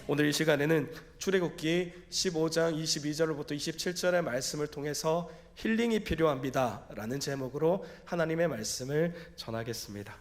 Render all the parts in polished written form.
오늘 이 시간에는 출애굽기 15장 22절부터 27절의 말씀을 통해서 힐링이 필요합니다 라는 제목으로 하나님의 말씀을 전하겠습니다.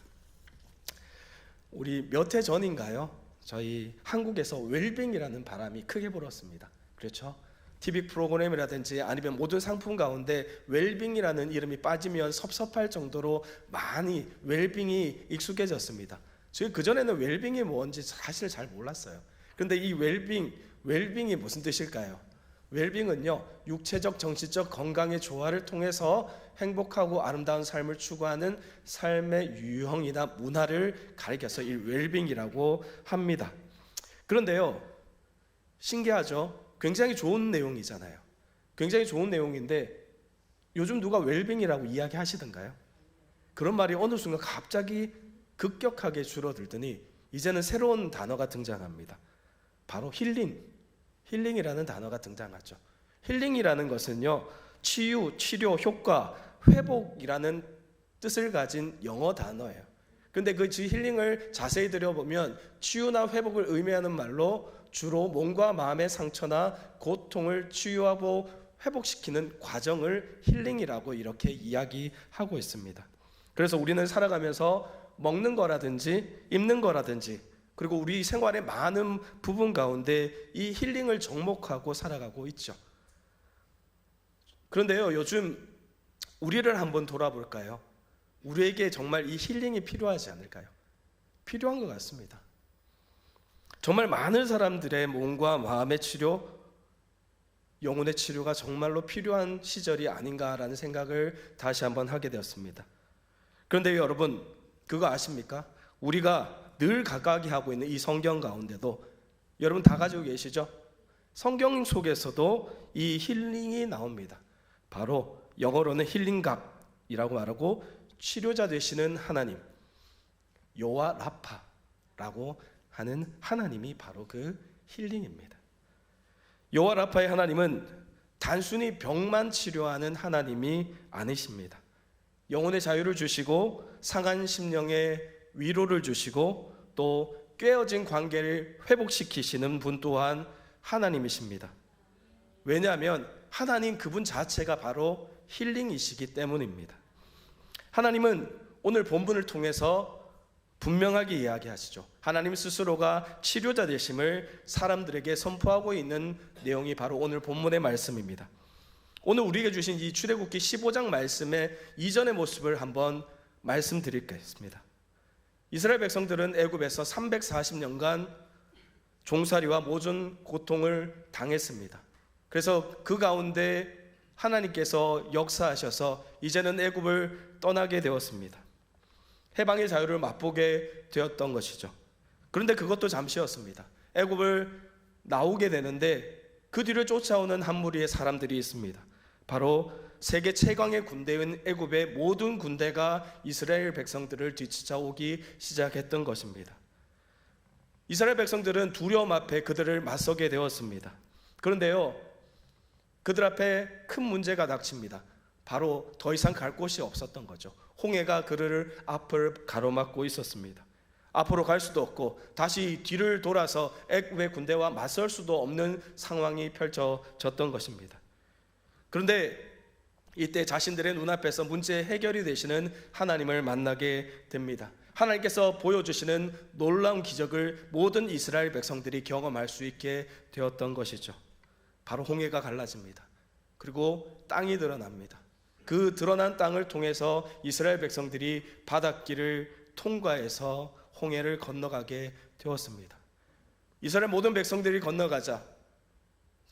우리 몇 해 전인가요? 저희 한국에서 웰빙이라는 바람이 크게 불었습니다. 그렇죠? TV 프로그램이라든지 아니면 모든 상품 가운데 웰빙이라는 이름이 빠지면 섭섭할 정도로 많이 웰빙이 익숙해졌습니다. 저희 그전에는 웰빙이 뭔지 사실 잘 몰랐어요. 그런데 이 웰빙이 무슨 뜻일까요? 웰빙은요, 육체적 정신적 건강의 조화를 통해서 행복하고 아름다운 삶을 추구하는 삶의 유형이나 문화를 가리켜서 이 웰빙이라고 합니다. 그런데요, 신기하죠? 굉장히 좋은 내용이잖아요. 굉장히 좋은 내용인데 요즘 누가 웰빙이라고 이야기하시던가요? 그런 말이 어느 순간 갑자기 급격하게 줄어들더니 이제는 새로운 단어가 등장합니다. 바로 힐링이라는 단어가 등장하죠. 힐링이라는 것은요, 치유, 치료, 효과, 회복이라는 뜻을 가진 영어 단어예요. 근데 그 힐링을 자세히 들여보면 치유나 회복을 의미하는 말로 주로 몸과 마음의 상처나 고통을 치유하고 회복시키는 과정을 힐링이라고 이렇게 이야기하고 있습니다. 그래서 우리는 살아가면서 먹는 거라든지 입는 거라든지 그리고 우리 생활의 많은 부분 가운데 이 힐링을 접목하고 살아가고 있죠. 그런데요, 요즘 우리를 한번 돌아볼까요? 우리에게 정말 이 힐링이 필요하지 않을까요? 필요한 것 같습니다. 정말 많은 사람들의 몸과 마음의 치료, 영혼의 치료가 정말로 필요한 시절이 아닌가라는 생각을 다시 한번 하게 되었습니다. 그런데 여러분, 그거 아십니까? 우리가 늘 가까이 하고 있는 이 성경 가운데도 여러분 다 가지고 계시죠? 성경 속에서도 이 힐링이 나옵니다. 바로 영어로는 힐링갑이라고 말하고 치료자 되시는 하나님, 여호와 라파라고 하는 하나님이 바로 그 힐링입니다. 여호와 라파의 하나님은 단순히 병만 치료하는 하나님이 아니십니다. 영혼의 자유를 주시고 상한 심령의 위로를 주시고 또 깨어진 관계를 회복시키시는 분 또한 하나님이십니다. 왜냐하면 하나님 그분 자체가 바로 힐링이시기 때문입니다. 하나님은 오늘 본문을 통해서 분명하게 이야기하시죠. 하나님 스스로가 치료자 되심을 사람들에게 선포하고 있는 내용이 바로 오늘 본문의 말씀입니다. 오늘 우리에게 주신 이 출애굽기 15장 말씀의 이전의 모습을 한번 말씀드리겠습니다. 이스라엘 백성들은 애굽에서 340년간 종살이와 모든 고통을 당했습니다. 그래서 그 가운데 하나님께서 역사하셔서 이제는 애굽을 떠나게 되었습니다. 해방의 자유를 맛보게 되었던 것이죠. 그런데 그것도 잠시였습니다. 애굽을 나오게 되는데 그 뒤를 쫓아오는 한 무리의 사람들이 있습니다. 바로 세계 최강의 군대인 애굽의 모든 군대가 이스라엘 백성들을 뒤쫓아오기 시작했던 것입니다. 이스라엘 백성들은 두려움 앞에 그들을 맞서게 되었습니다. 그런데요, 그들 앞에 큰 문제가 닥칩니다. 바로 더 이상 갈 곳이 없었던 거죠. 홍해가 그들을 앞을 가로막고 있었습니다. 앞으로 갈 수도 없고 다시 뒤를 돌아서 애굽의 군대와 맞설 수도 없는 상황이 펼쳐졌던 것입니다. 그런데 이때 자신들의 눈앞에서 문제 해결이 되시는 하나님을 만나게 됩니다. 하나님께서 보여주시는 놀라운 기적을 모든 이스라엘 백성들이 경험할 수 있게 되었던 것이죠. 바로 홍해가 갈라집니다. 그리고 땅이 드러납니다. 그 드러난 땅을 통해서 이스라엘 백성들이 바닷길을 통과해서 홍해를 건너가게 되었습니다. 이스라엘 모든 백성들이 건너가자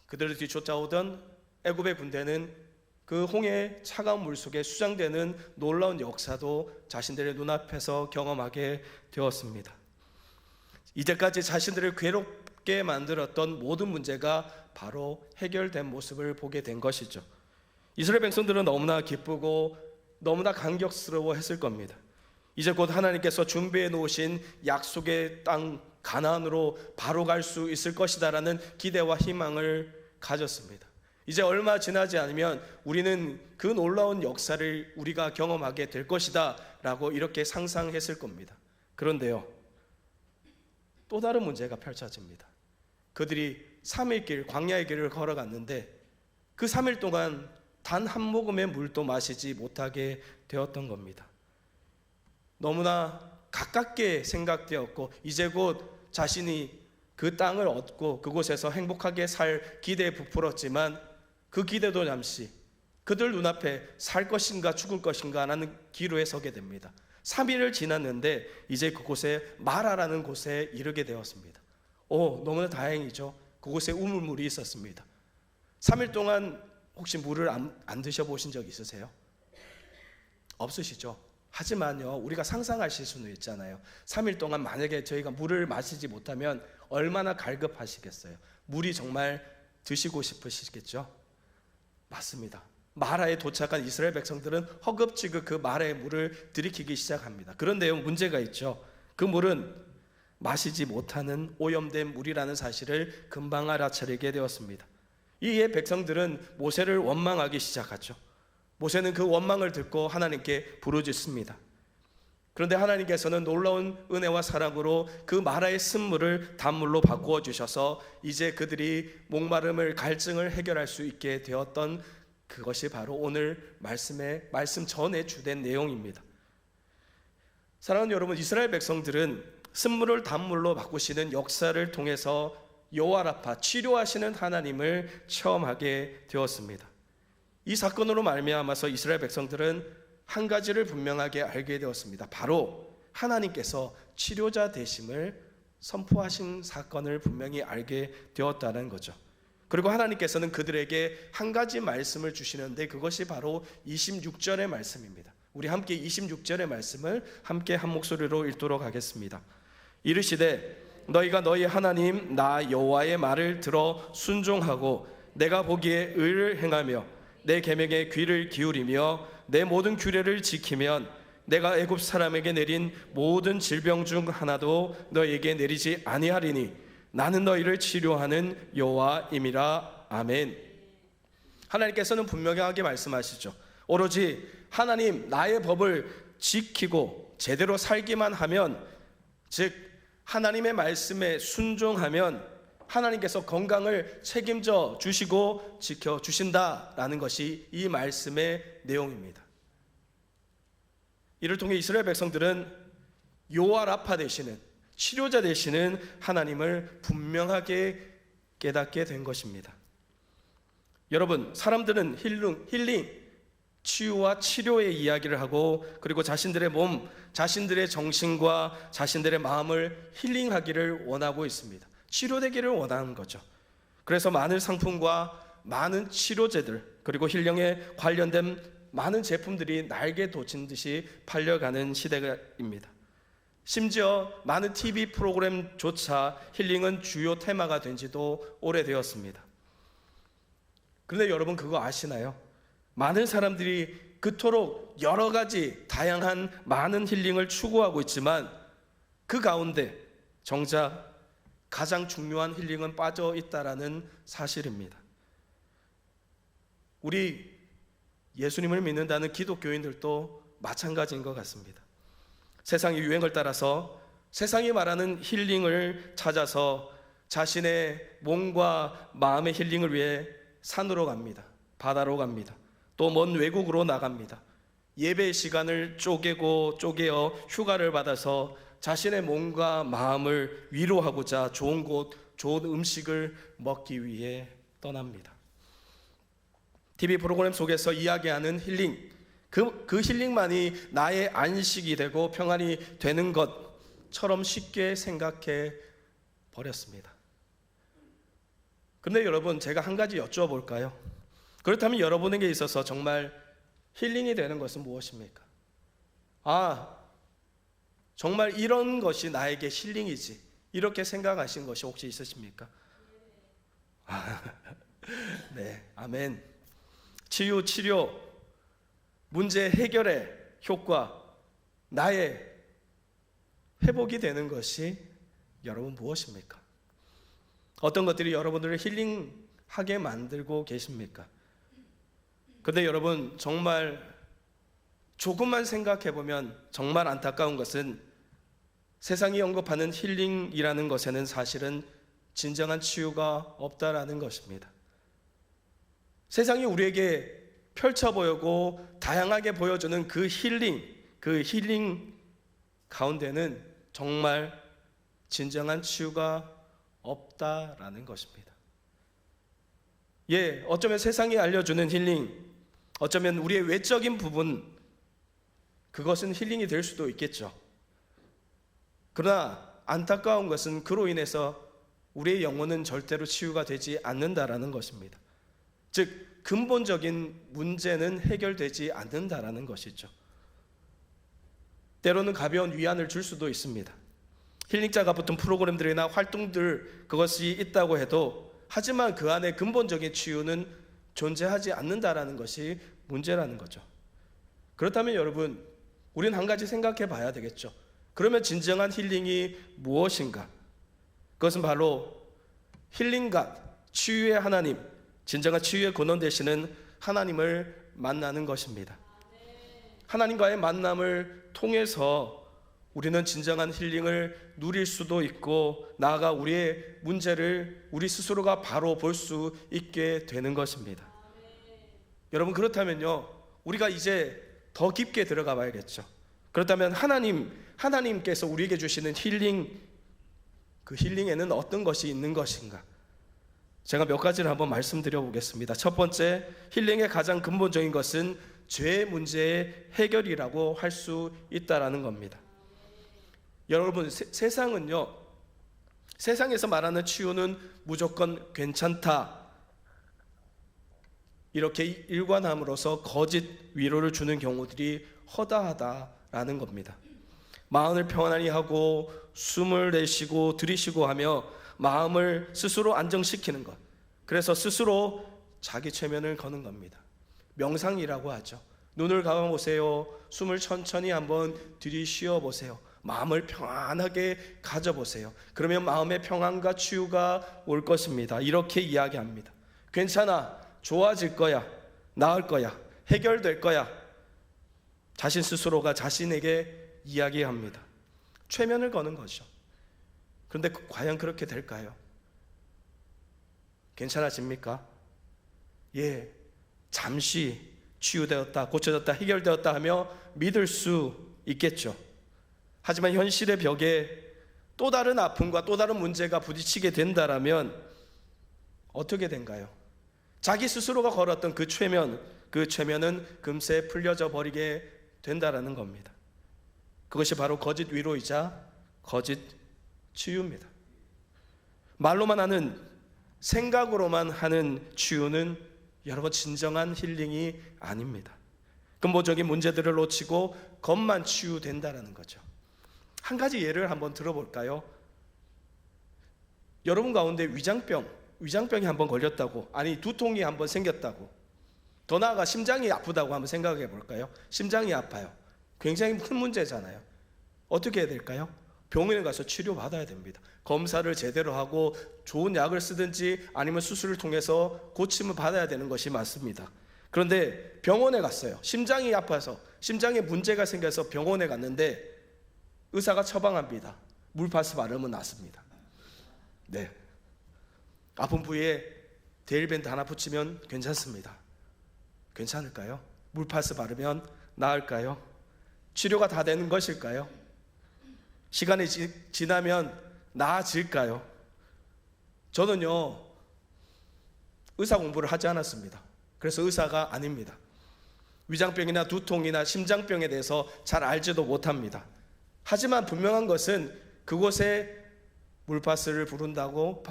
그들을 뒤쫓아오던 애굽의 군대는 그 홍해의 차가운 물 속에 수장되는 놀라운 역사도 자신들의 눈앞에서 경험하게 되었습니다. 이제까지 자신들을 괴롭게 만들었던 모든 문제가 바로 해결된 모습을 보게 된 것이죠. 이스라엘 백성들은 너무나 기쁘고 너무나 감격스러워 했을 겁니다. 이제 곧 하나님께서 준비해 놓으신 약속의 땅 가나안으로 바로 갈 수 있을 것이다라는 기대와 희망을 가졌습니다. 이제 얼마 지나지 않으면 우리는 그 놀라운 역사를 우리가 경험하게 될 것이다 라고 이렇게 상상했을 겁니다. 그런데요, 또 다른 문제가 펼쳐집니다. 그들이 3일 길, 광야의 길을 걸어갔는데 그 3일 동안 단 한 모금의 물도 마시지 못하게 되었던 겁니다. 너무나 가깝게 생각되었고 이제 곧 자신이 그 땅을 얻고 그곳에서 행복하게 살 기대에 부풀었지만 그 기대도 잠시 그들 눈앞에 살 것인가 죽을 것인가 라는 기로에 서게 됩니다. 3일을 지났는데 이제 그곳에 마라라는 곳에 이르게 되었습니다. 너무나 다행이죠. 그곳에 우물물이 있었습니다. 3일 동안 혹시 물을 안 드셔보신 적 있으세요? 없으시죠? 하지만요, 우리가 상상하실 수는 있잖아요. 3일 동안 만약에 저희가 물을 마시지 못하면 얼마나 갈급하시겠어요. 물이 정말 드시고 싶으시겠죠? 맞습니다. 마라에 도착한 이스라엘 백성들은 허겁지겁 그 마라의 물을 들이키기 시작합니다. 그런데요, 문제가 있죠. 그 물은 마시지 못하는 오염된 물이라는 사실을 금방 알아차리게 되었습니다. 이에 백성들은 모세를 원망하기 시작하죠. 모세는 그 원망을 듣고 하나님께 부르짖습니다. 그런데 하나님께서는 놀라운 은혜와 사랑으로 그 마라의 쓴물을 단물로 바꾸어 주셔서 이제 그들이 목마름을, 갈증을 해결할 수 있게 되었던 그것이 바로 오늘 말씀 전에 주된 내용입니다. 사랑하는 여러분, 이스라엘 백성들은 쓴물을 단물로 바꾸시는 역사를 통해서 여호와 라파, 치료하시는 하나님을 체험하게 되었습니다. 이 사건으로 말미암아서 이스라엘 백성들은 한 가지를 분명하게 알게 되었습니다. 바로 하나님께서 치료자 되심을 선포하신 사건을 분명히 알게 되었다는 거죠. 그리고 하나님께서는 그들에게 한 가지 말씀을 주시는데 그것이 바로 26절의 말씀입니다. 우리 함께 26절의 말씀을 함께 한 목소리로 읽도록 하겠습니다. 이르시되 너희가 너희 하나님 나 여호와의 말을 들어 순종하고 내가 보기에 의를 행하며 내 계명에 귀를 기울이며 내 모든 규례를 지키면 내가 애굽 사람에게 내린 모든 질병 중 하나도 너희에게 내리지 아니하리니 나는 너희를 치료하는 여호와임이라. 아멘. 하나님께서는 분명하게 말씀하시죠. 오로지 하나님 나의 법을 지키고 제대로 살기만 하면, 즉 하나님의 말씀에 순종하면 하나님께서 건강을 책임져 주시고 지켜주신다라는 것이 이 말씀의 내용입니다. 이를 통해 이스라엘 백성들은 여호와 라파 되시는, 치료자 되시는 하나님을 분명하게 깨닫게 된 것입니다. 여러분, 사람들은 힐링, 치유와 치료의 이야기를 하고 그리고 자신들의 몸, 자신들의 정신과 자신들의 마음을 힐링하기를 원하고 있습니다. 치료되기를 원하는 거죠. 그래서 많은 상품과 많은 치료제들 그리고 힐링에 관련된 많은 제품들이 날개 돋친 듯이 팔려가는 시대입니다. 심지어 많은 TV 프로그램조차 힐링은 주요 테마가 된 지도 오래되었습니다. 그런데 여러분 그거 아시나요? 많은 사람들이 그토록 여러 가지 다양한 많은 힐링을 추구하고 있지만 그 가운데 정작 가장 중요한 힐링은 빠져 있다라는 사실입니다. 우리 예수님을 믿는다는 기독교인들도 마찬가지인 것 같습니다. 세상의 유행을 따라서 세상이 말하는 힐링을 찾아서 자신의 몸과 마음의 힐링을 위해 산으로 갑니다. 바다로 갑니다. 또 먼 외국으로 나갑니다. 예배 시간을 쪼개어 휴가를 받아서 자신의 몸과 마음을 위로하고자 좋은 곳, 좋은 음식을 먹기 위해 떠납니다. TV 프로그램 속에서 이야기하는 힐링, 그 힐링만이 나의 안식이 되고 평안이 되는 것처럼 쉽게 생각해 버렸습니다. 그런데 여러분, 제가 한 가지 여쭤볼까요? 그렇다면 여러분에게 있어서 정말 힐링이 되는 것은 무엇입니까? 정말 이런 것이 나에게 힐링이지, 이렇게 생각하신 것이 혹시 있으십니까? 네, 아멘. 치유, 치료, 문제 해결의 효과, 나의 회복이 되는 것이 여러분 무엇입니까? 어떤 것들이 여러분들을 힐링하게 만들고 계십니까? 그런데 여러분, 정말 조금만 생각해보면 정말 안타까운 것은 세상이 언급하는 힐링이라는 것에는 사실은 진정한 치유가 없다라는 것입니다. 세상이 우리에게 펼쳐 보이고 다양하게 보여주는 그 힐링 가운데는 정말 진정한 치유가 없다라는 것입니다. 어쩌면 세상이 알려주는 힐링, 어쩌면 우리의 외적인 부분, 그것은 힐링이 될 수도 있겠죠. 그러나 안타까운 것은 그로 인해서 우리의 영혼은 절대로 치유가 되지 않는다라는 것입니다. 즉 근본적인 문제는 해결되지 않는다라는 것이죠. 때로는 가벼운 위안을 줄 수도 있습니다. 힐링자가 붙은 프로그램들이나 활동들, 그것이 있다고 해도 하지만 그 안에 근본적인 치유는 존재하지 않는다라는 것이 문제라는 거죠. 그렇다면 여러분, 우리는 한 가지 생각해 봐야 되겠죠. 그러면 진정한 힐링이 무엇인가? 그것은 바로 힐링과 치유의 하나님, 진정한 치유의 근원 되시는 하나님을 만나는 것입니다. 하나님과의 만남을 통해서 우리는 진정한 힐링을 누릴 수도 있고, 나아가 우리의 문제를 우리 스스로가 바로 볼 수 있게 되는 것입니다. 여러분, 그렇다면요, 우리가 이제 더 깊게 들어가 봐야겠죠. 그렇다면 하나님께서 우리에게 주시는 힐링, 그 힐링에는 어떤 것이 있는 것인가? 제가 몇 가지를 한번 말씀드려 보겠습니다. 첫 번째, 힐링의 가장 근본적인 것은 죄의 문제의 해결이라고 할 수 있다라는 겁니다. 여러분, 세상은요, 세상에서 말하는 치유는 무조건 괜찮다, 이렇게 일관함으로써 거짓 위로를 주는 경우들이 허다하다라는 겁니다. 마음을 평안히 하고 숨을 내쉬고 들이쉬고 하며 마음을 스스로 안정시키는 것, 그래서 스스로 자기 최면을 거는 겁니다. 명상이라고 하죠. 눈을 감아보세요. 숨을 천천히 한번 들이쉬어 보세요. 마음을 평안하게 가져보세요. 그러면 마음의 평안과 치유가 올 것입니다. 이렇게 이야기합니다. 괜찮아, 좋아질 거야, 나을 거야, 해결될 거야, 자신 스스로가 자신에게 이야기합니다. 최면을 거는 거죠. 그런데 과연 그렇게 될까요? 괜찮아집니까? 잠시 치유되었다, 고쳐졌다, 해결되었다 하며 믿을 수 있겠죠. 하지만 현실의 벽에 또 다른 아픔과 또 다른 문제가 부딪히게 된다라면 어떻게 된가요? 자기 스스로가 걸었던 그 최면은 금세 풀려져 버리게 된다라는 겁니다. 그것이 바로 거짓 위로이자 거짓 치유입니다. 말로만 하는, 생각으로만 하는 치유는 여러분 진정한 힐링이 아닙니다. 근본적인 문제들을 놓치고 겉만 치유된다라는 거죠. 한 가지 예를 한번 들어볼까요? 여러분 가운데 위장병이 한번 걸렸다고, 아니 두통이 한번 생겼다고, 더 나아가 심장이 아프다고 한번 생각해 볼까요? 심장이 아파요. 굉장히 큰 문제잖아요. 어떻게 해야 될까요? 병원에 가서 치료받아야 됩니다. 검사를 제대로 하고 좋은 약을 쓰든지 아니면 수술을 통해서 고침을 받아야 되는 것이 맞습니다. 그런데 병원에 갔어요. 심장이 아파서, 심장에 문제가 생겨서 병원에 갔는데 의사가 처방합니다. 물파스 바르면 낫습니다. 네, 아픈 부위에 데일밴드 하나 붙이면 괜찮습니다. 괜찮을까요? 물파스 바르면 나을까요? 치료가 다 되는 것일까요? 시간이 지나면 나아질까요? 저는요, 의사 공부를 하지 않았습니다. 그래서 의사가 아닙니다. 위장병이나 두통이나 심장병에 대해서 잘 알지도 못합니다. 하지만 분명한 것은 그곳에 물파스를 부른다고,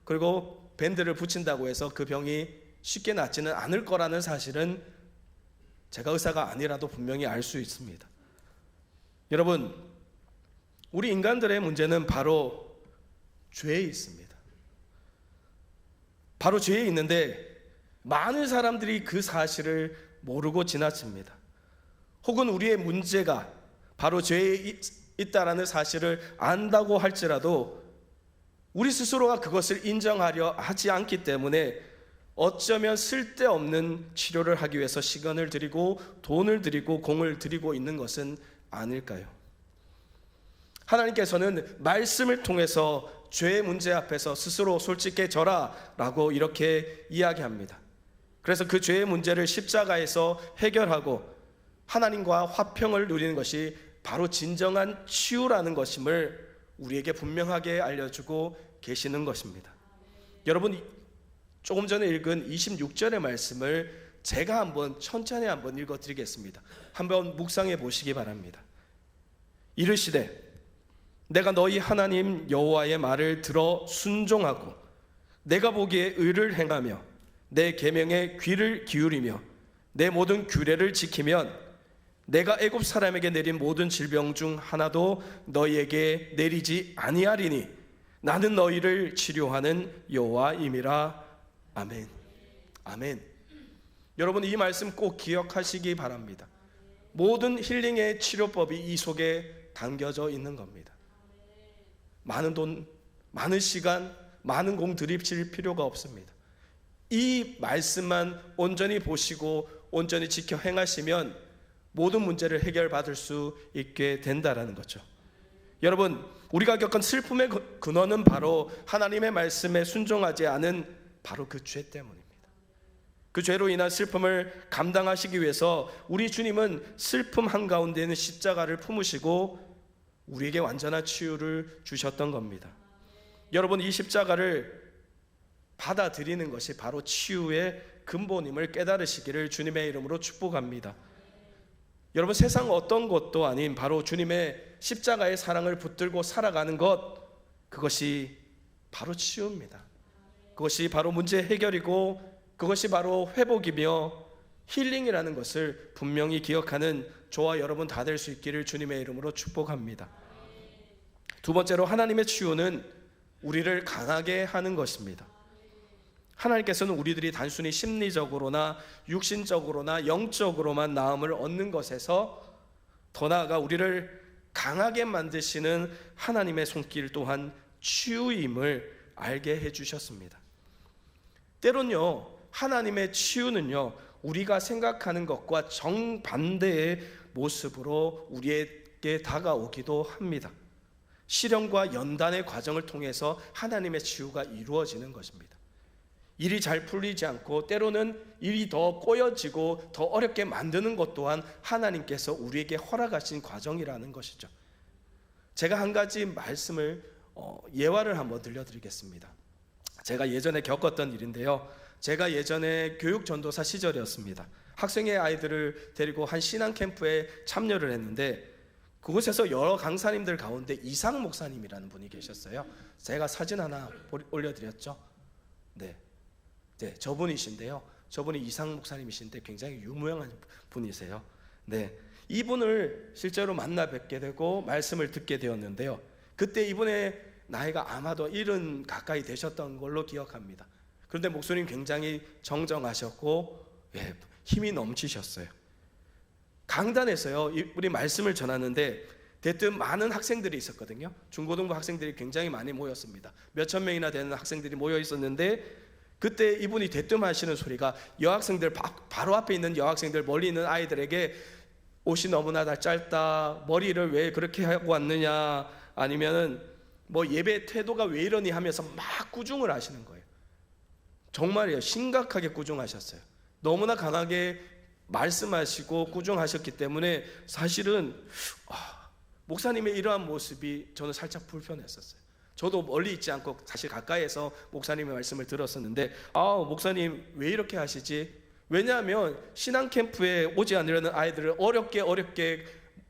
그리고 밴드를 붙인다고 해서 그 병이 쉽게 낫지는 않을 거라는 사실은 제가 의사가 아니라도 분명히 알 수 있습니다. 여러분, 우리 인간들의 문제는 바로 죄에 있습니다. 바로 죄에 있는데 많은 사람들이 그 사실을 모르고 지나칩니다. 혹은 우리의 문제가 바로 죄에 있다라는 사실을 안다고 할지라도 우리 스스로가 그것을 인정하려 하지 않기 때문에 어쩌면 쓸데없는 치료를 하기 위해서 시간을 들이고 돈을 들이고 공을 들이고 있는 것은 아닐까요? 하나님께서는 말씀을 통해서 죄의 문제 앞에서 스스로 솔직해져라 라고 이렇게 이야기합니다. 그래서 그 죄의 문제를 십자가에서 해결하고 하나님과 화평을 누리는 것이 바로 진정한 치유라는 것임을 우리에게 분명하게 알려주고 계시는 것입니다. 여러분, 조금 전에 읽은 26절의 말씀을 제가 한번 천천히 한번 읽어드리겠습니다. 한번 묵상해 보시기 바랍니다. 이르시되 내가 너희 하나님 여호와의 말을 들어 순종하고 내가 보기에 의를 행하며 내 계명에 귀를 기울이며 내 모든 규례를 지키면 내가 애굽 사람에게 내린 모든 질병 중 하나도 너희에게 내리지 아니하리니 나는 너희를 치료하는 여호와임이라. 아멘. 아멘. 여러분, 이 말씀 꼭 기억하시기 바랍니다. 모든 힐링의 치료법이 이 속에 담겨져 있는 겁니다. 많은 돈, 많은 시간, 많은 공 들이칠 필요가 없습니다. 이 말씀만 온전히 보시고 온전히 지켜 행하시면 모든 문제를 해결받을 수 있게 된다라는 거죠. 여러분, 우리가 겪은 슬픔의 근원은 바로 하나님의 말씀에 순종하지 않은 바로 그 죄 때문입니다. 그 죄로 인한 슬픔을 감당하시기 위해서 우리 주님은 슬픔 한가운데는 십자가를 품으시고 우리에게 완전한 치유를 주셨던 겁니다. 여러분, 이 십자가를 받아들이는 것이 바로 치유의 근본임을 깨달으시기를 주님의 이름으로 축복합니다. 여러분, 세상 어떤 것도 아닌 바로 주님의 십자가의 사랑을 붙들고 살아가는 것, 그것이 바로 치유입니다. 그것이 바로 문제 해결이고 그것이 바로 회복이며 힐링이라는 것을 분명히 기억하는 저와 여러분 다 될 수 있기를 주님의 이름으로 축복합니다. 두 번째로, 하나님의 치유는 우리를 강하게 하는 것입니다. 하나님께서는 우리들이 단순히 심리적으로나 육신적으로나 영적으로만 나음을 얻는 것에서 더 나아가 우리를 강하게 만드시는 하나님의 손길 또한 치유임을 알게 해주셨습니다. 때론요, 하나님의 치유는요, 우리가 생각하는 것과 정반대의 모습으로 우리에게 다가오기도 합니다. 시련과 연단의 과정을 통해서 하나님의 치유가 이루어지는 것입니다. 일이 잘 풀리지 않고 때로는 일이 더 꼬여지고 더 어렵게 만드는 것 또한 하나님께서 우리에게 허락하신 과정이라는 것이죠. 제가 한 가지 말씀을 예화를 한번 들려드리겠습니다. 제가 예전에 겪었던 일인데요, 제가 예전에 교육전도사 시절이었습니다. 학생의 아이들을 데리고 한 신앙 캠프에 참여를 했는데 그곳에서 여러 강사님들 가운데 이상 목사님이라는 분이 계셨어요. 제가 사진 하나 올려드렸죠. 네, 저분이신데요. 저분이 이상 목사님이신데 굉장히 유명한 분이세요. 네, 이분을 실제로 만나 뵙게 되고 말씀을 듣게 되었는데요. 그때 이분의 나이가 아마도 70 가까이 되셨던 걸로 기억합니다. 그런데 목소리는 굉장히 정정하셨고 힘이 넘치셨어요. 강단에서요, 이분이 말씀을 전하는데 대뜸 많은 학생들이 있었거든요. 중고등부 학생들이 굉장히 많이 모였습니다. 몇천 명이나 되는 학생들이 모여 있었는데 그때 이분이 대뜸 하시는 소리가 여학생들, 바로 앞에 있는 여학생들, 멀리 있는 아이들에게 옷이 너무나 다 짧다, 머리를 왜 그렇게 하고 왔느냐, 아니면은 뭐 예배 태도가 왜 이러니 하면서 막 꾸중을 하시는 거예요. 정말이에요. 심각하게 꾸중하셨어요. 너무나 강하게 말씀하시고 꾸중하셨기 때문에 사실은 목사님의 이러한 모습이 저는 살짝 불편했었어요. 저도 멀리 있지 않고 사실 가까이에서 목사님의 말씀을 들었었는데 목사님 왜 이렇게 하시지? 왜냐하면 신앙 캠프에 오지 않으려는 아이들을 어렵게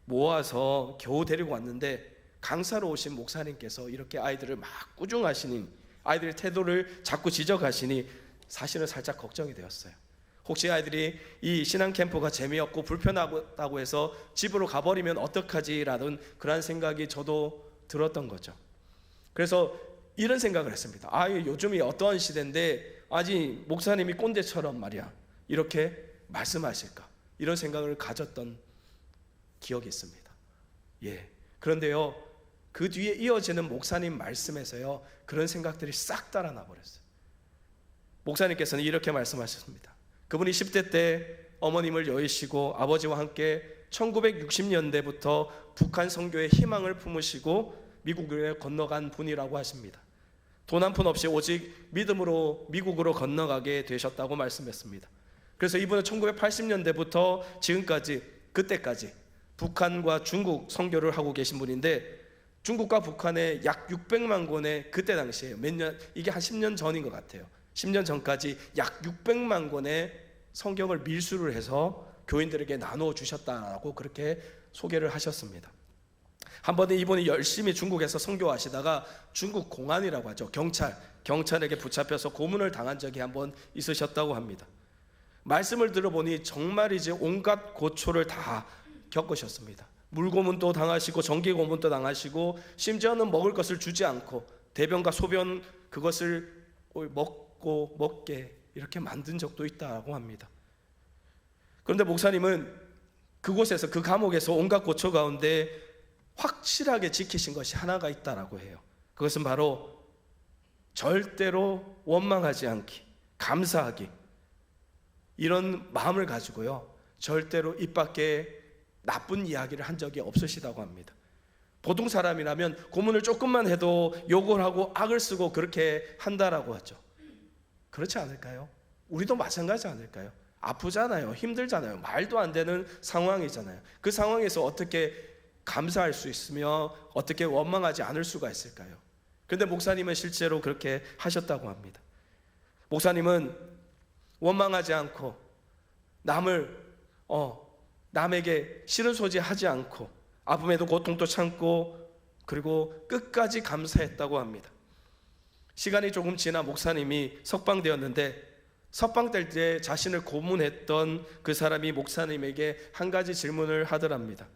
모아서 겨우 데리고 왔는데 강사로 오신 목사님께서 이렇게 아이들을 막 꾸중하시니, 아이들의 태도를 자꾸 지적하시니 사실은 살짝 걱정이 되었어요. 혹시 아이들이 이 신앙 캠프가 재미없고 불편하다고 해서 집으로 가버리면 어떡하지라는 그런 생각이 저도 들었던 거죠. 그래서 이런 생각을 했습니다. 요즘이 어떠한 시대인데 아직 목사님이 꼰대처럼 말이야 이렇게 말씀하실까, 이런 생각을 가졌던 기억이 있습니다. 그런데요, 그 뒤에 이어지는 목사님 말씀에서요, 그런 생각들이 싹 달아나 버렸어요. 목사님께서는 이렇게 말씀하셨습니다. 그분이 10대 때 어머님을 여의시고 아버지와 함께 1960년대부터 북한 선교의 희망을 품으시고 미국에 건너간 분이라고 하십니다. 돈 한 푼 없이 오직 믿음으로 미국으로 건너가게 되셨다고 말씀했습니다. 그래서 이분은 1980년대부터 지금까지, 그때까지 북한과 중국 선교를 하고 계신 분인데, 중국과 북한에 약 600만 권의, 그때 당시에요, 몇 년, 이게 한 10년 전인 것 같아요. 10년 전까지 약 600만 권의 성경을 밀수를 해서 교인들에게 나누어 주셨다라고 그렇게 소개를 하셨습니다. 한 번은 이분이 열심히 중국에서 선교하시다가 중국 공안이라고 하죠, 경찰에게 붙잡혀서 고문을 당한 적이 한 번 있으셨다고 합니다. 말씀을 들어보니 정말이지 온갖 고초를 다 겪으셨습니다. 물고문도 당하시고 전기고문도 당하시고, 심지어는 먹을 것을 주지 않고 대변과 소변 그것을 먹게 이렇게 만든 적도 있다고 합니다. 그런데 목사님은 그곳에서, 그 감옥에서 온갖 고초 가운데 확실하게 지키신 것이 하나가 있다라고 해요. 그것은 바로 절대로 원망하지 않기, 감사하기, 이런 마음을 가지고요, 절대로 입 밖에 나쁜 이야기를 한 적이 없으시다고 합니다. 보통 사람이라면 고문을 조금만 해도 욕을 하고 악을 쓰고 그렇게 한다라고 하죠. 그렇지 않을까요? 우리도 마찬가지 아닐까요? 아프잖아요, 힘들잖아요, 말도 안 되는 상황이잖아요. 그 상황에서 어떻게 감사할 수 있으며 어떻게 원망하지 않을 수가 있을까요? 그런데 목사님은 실제로 그렇게 하셨다고 합니다. 목사님은 원망하지 않고 남에게 싫은 소지 하지 않고 아픔에도 고통도 참고 그리고 끝까지 감사했다고 합니다. 시간이 조금 지나 목사님이 석방되었는데, 석방될 때 자신을 고문했던 그 사람이 목사님에게 한 가지 질문을 하더랍니다.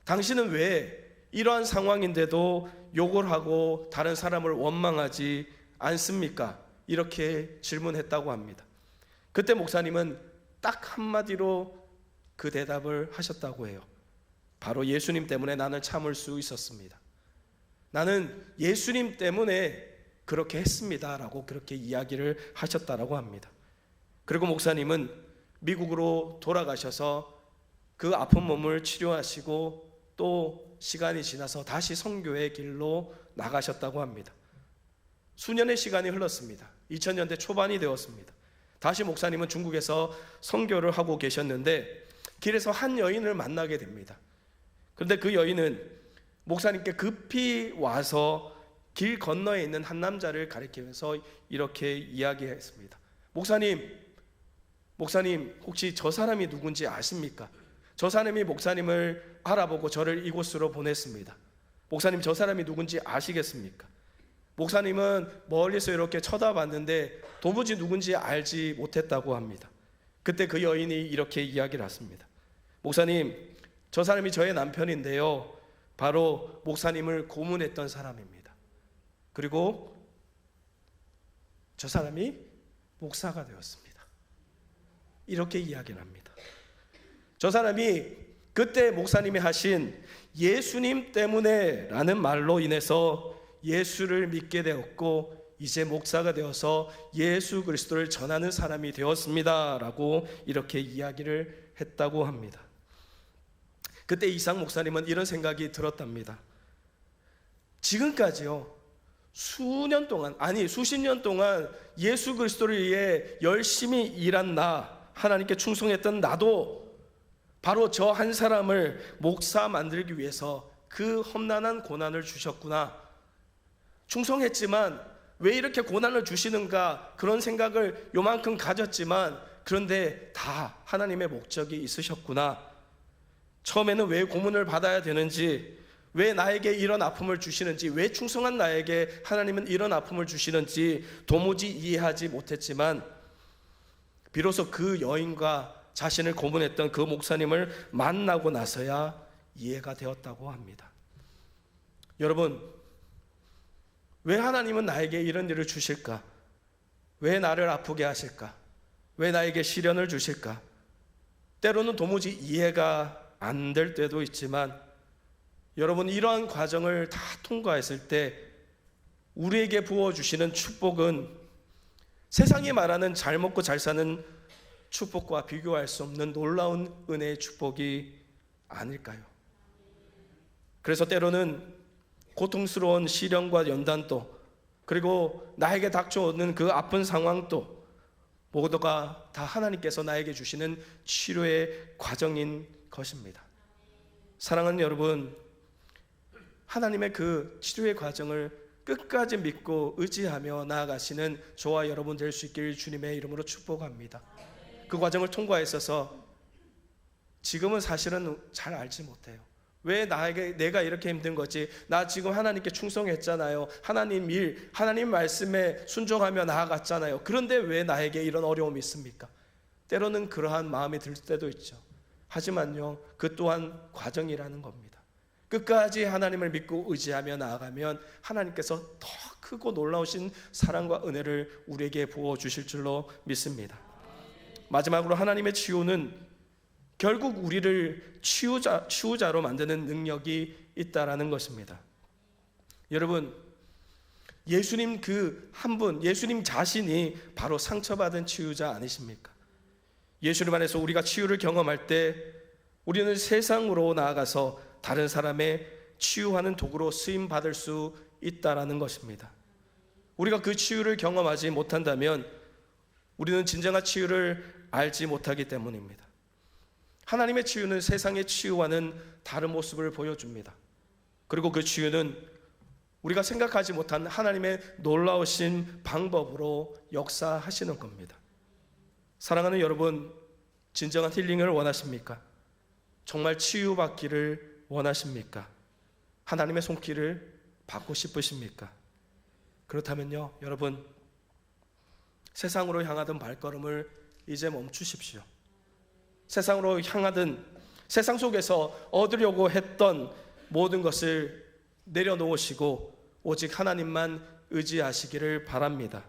당신은 왜 이러한 상황인데도 욕을 하고 다른 사람을 원망하지 않습니까? 이렇게 질문했다고 합니다. 그때 목사님은 딱 한마디로 그 대답을 하셨다고 해요. 바로 예수님 때문에 나는 참을 수 있었습니다. 나는 예수님 때문에 그렇게 했습니다 라고 그렇게 이야기를 하셨다라고 합니다. 그리고 목사님은 미국으로 돌아가셔서 그 아픈 몸을 치료하시고 또 시간이 지나서 다시 선교의 길로 나가셨다고 합니다. 수년의 시간이 흘렀습니다. 2000년대 초반이 되었습니다. 다시 목사님은 중국에서 선교를 하고 계셨는데 길에서 한 여인을 만나게 됩니다. 그런데 그 여인은 목사님께 급히 와서 길 건너에 있는 한 남자를 가리키면서 이렇게 이야기했습니다. 목사님 혹시 저 사람이 누군지 아십니까? 저 사람이 목사님을 알아보고 저를 이곳으로 보냈습니다. 목사님, 저 사람이 누군지 아시겠습니까? 목사님은 멀리서 이렇게 쳐다봤는데 도무지 누군지 알지 못했다고 합니다. 그때 그 여인이 이렇게 이야기를 했습니다. 목사님, 저 사람이 저의 남편인데요, 바로 목사님을 고문했던 사람입니다. 그리고 저 사람이 목사가 되었습니다. 이렇게 이야기를 합니다. 저 사람이 그때 목사님이 하신 예수님 때문에 라는 말로 인해서 예수를 믿게 되었고 이제 목사가 되어서 예수 그리스도를 전하는 사람이 되었습니다 라고 이렇게 이야기를 했다고 합니다. 그때 이상 목사님은 이런 생각이 들었답니다. 지금까지요, 수년 동안, 아니 수십 년 동안 예수 그리스도를 위해 열심히 일한 하나님께 충성했던 나도 바로 저 한 사람을 목사 만들기 위해서 그 험난한 고난을 주셨구나. 충성했지만 왜 이렇게 고난을 주시는가, 그런 생각을 요만큼 가졌지만 그런데 다 하나님의 목적이 있으셨구나. 처음에는 왜 고문을 받아야 되는지, 왜 나에게 이런 아픔을 주시는지, 왜 충성한 나에게 하나님은 이런 아픔을 주시는지 도무지 이해하지 못했지만 비로소 그 여인과 자신을 고문했던 그 목사님을 만나고 나서야 이해가 되었다고 합니다. 여러분, 왜 하나님은 나에게 이런 일을 주실까? 왜 나를 아프게 하실까? 왜 나에게 시련을 주실까? 때로는 도무지 이해가 안 될 때도 있지만 여러분, 이러한 과정을 다 통과했을 때 우리에게 부어주시는 축복은 세상이 말하는 잘 먹고 잘 사는 축복과 비교할 수 없는 놀라운 은혜의 축복이 아닐까요? 그래서 때로는 고통스러운 시련과 연단도, 그리고 나에게 닥쳐오는 그 아픈 상황도 모두가 다 하나님께서 나에게 주시는 치료의 과정인 것입니다. 사랑하는 여러분, 하나님의 그 치료의 과정을 끝까지 믿고 의지하며 나아가시는 저와 여러분 될 수 있길 주님의 이름으로 축복합니다. 그 과정을 통과했어서 지금은 사실은 잘 알지 못해요. 왜 내가 이렇게 힘든 거지? 나 지금 하나님께 충성했잖아요. 하나님 일, 하나님 말씀에 순종하며 나아갔잖아요. 그런데 왜 나에게 이런 어려움이 있습니까? 때로는 그러한 마음이 들 때도 있죠. 하지만요, 그 또한 과정이라는 겁니다. 끝까지 하나님을 믿고 의지하며 나아가면 하나님께서 더 크고 놀라우신 사랑과 은혜를 우리에게 부어주실 줄로 믿습니다. 마지막으로 하나님의 치유는 결국 우리를 치유자로 만드는 능력이 있다라는 것입니다. 여러분, 예수님 그 한 분, 예수님 자신이 바로 상처받은 치유자 아니십니까? 예수님 안에서 우리가 치유를 경험할 때 우리는 세상으로 나아가서 다른 사람의 치유하는 도구로 쓰임 받을 수 있다라는 것입니다. 우리가 그 치유를 경험하지 못한다면 우리는 진정한 치유를 알지 못하기 때문입니다. 하나님의 치유는 세상의 치유와는 다른 모습을 보여줍니다. 그리고 그 치유는 우리가 생각하지 못한 하나님의 놀라우신 방법으로 역사하시는 겁니다. 사랑하는 여러분, 진정한 힐링을 원하십니까? 정말 치유받기를 원하십니까? 하나님의 손길을 받고 싶으십니까? 그렇다면요, 여러분, 세상으로 향하던 발걸음을 이제 멈추십시오. 세상으로 향하든 세상 속에서 얻으려고 했던 모든 것을 내려놓으시고 오직 하나님만 의지하시기를 바랍니다.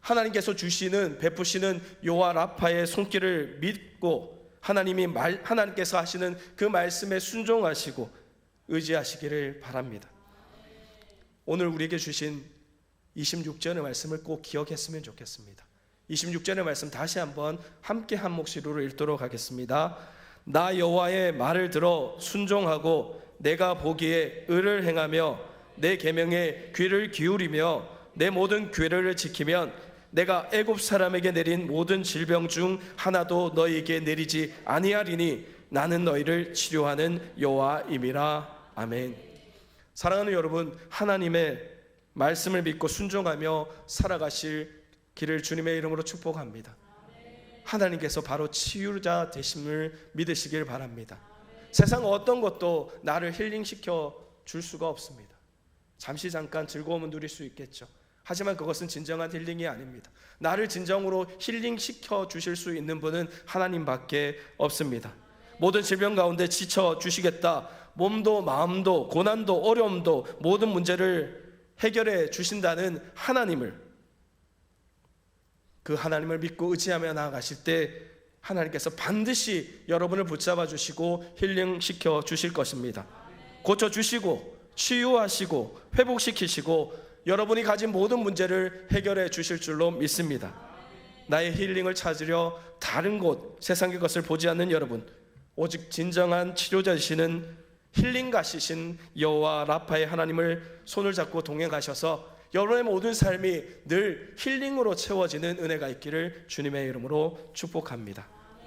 하나님께서 주시는, 베푸시는 요와 라파의 손길을 믿고 하나님께서 하시는 그 말씀에 순종하시고 의지하시기를 바랍니다. 오늘 우리에게 주신 26절의 말씀을 꼭 기억했으면 좋겠습니다. 26절의 말씀 다시 한번 함께 한 목소리로 읽도록 하겠습니다. 나 여호와의 말을 들어 순종하고 내가 보기에 의를 행하며 내 계명에 귀를 기울이며 내 모든 규례를 지키면 내가 애굽 사람에게 내린 모든 질병 중 하나도 너희에게 내리지 아니하리니 나는 너희를 치료하는 여호와임이라. 아멘. 사랑하는 여러분, 하나님의 말씀을 믿고 순종하며 살아가실 길을 주님의 이름으로 축복합니다. 하나님께서 바로 치유자 되심을 믿으시길 바랍니다. 세상 어떤 것도 나를 힐링시켜 줄 수가 없습니다. 잠시 잠깐 즐거움은 누릴 수 있겠죠. 하지만 그것은 진정한 힐링이 아닙니다. 나를 진정으로 힐링시켜 주실 수 있는 분은 하나님밖에 없습니다. 모든 질병 가운데 지쳐 주시겠다, 몸도 마음도 고난도 어려움도 모든 문제를 해결해 주신다는 하나님을, 그 하나님을 믿고 의지하며 나아가실 때 하나님께서 반드시 여러분을 붙잡아 주시고 힐링시켜 주실 것입니다. 고쳐주시고 치유하시고 회복시키시고 여러분이 가진 모든 문제를 해결해 주실 줄로 믿습니다. 나의 힐링을 찾으려 다른 곳, 세상의 것을 보지 않는 여러분, 오직 진정한 치료자이시는 힐링가시신 여호와 라파의 하나님을 손을 잡고 동행하셔서 여러분의 모든 삶이 늘 힐링으로 채워지는 은혜가 있기를 주님의 이름으로 축복합니다.